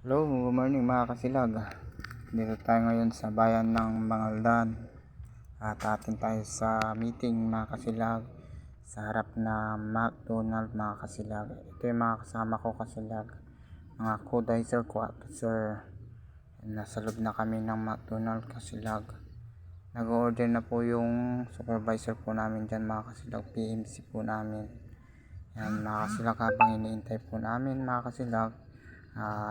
Hello, good morning mga kasilag. Dito tayo ngayon sa bayan ng Mangaldan. At atin tayo sa meeting mga kasilag sa harap na McDonald mga kasilag. Ito yung mga kasama ko kasilag, mga co-dicer, co-officer. Nasa loob na kami ng McDonald kasilag. Nag-order na po yung supervisor po namin dyan mga kasilag, PMC po namin. Yan mga kasilag, habang iniintay po namin mga kasilag,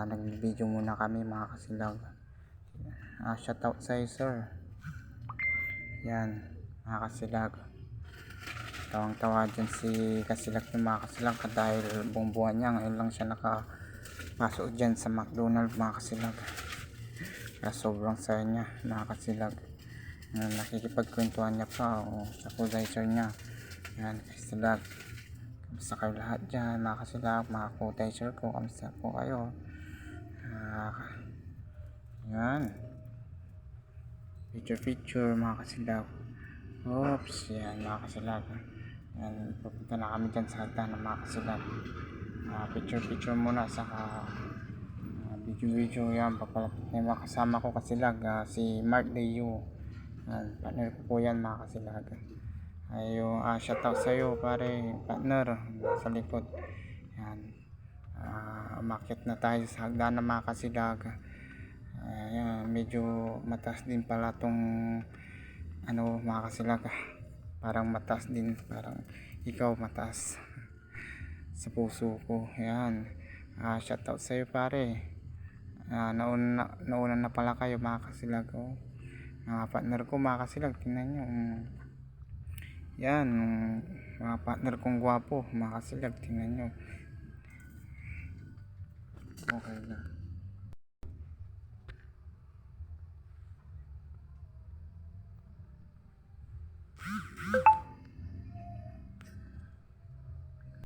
nag-video muna kami mga kasilag. Shout out sa iyo sir. Yan mga kasilag, tawang tawa dyan si kasilag yung mga kasilag, dahil buong buwan niya ngayon lang siya nakapasok dyan sa McDonald's mga kasilag. Kaya sobrang saya niya mga kasilag. Nakikipagkwentuhan niya pa sa co-dicer niya. Yan kasilag, kamusta kayo lahat dyan mga kasilag, mga co-dicer ko, kamusta po kayo? Yan, picture mga kasilag. Oops, yan mga kasilag. Yan, pupunta na kami dyan sa hagdan ng mga kasilag. Picture muna, saka video yan. Papalapit na yung mga kasama ko kasilag, si Mark Leo. Yan, partner ko po yan mga kasilag. Ayo, shout out sa iyo pare, partner sa likod. Yan, umakyat na tayo sa hagdan ng mga kasilag. Ayan, medyo mataas din pala tong mga kasilag. Parang mataas din, parang ikaw mataas sa puso ko. Ayan, shout out sa iyo pare. Nauna na pala kayo mga kasilag. Mga partner ko mga kasilag, tingnan nyo. Yan, mga partner kong gwapo mga kasilag, tingnan nyo. Okay na.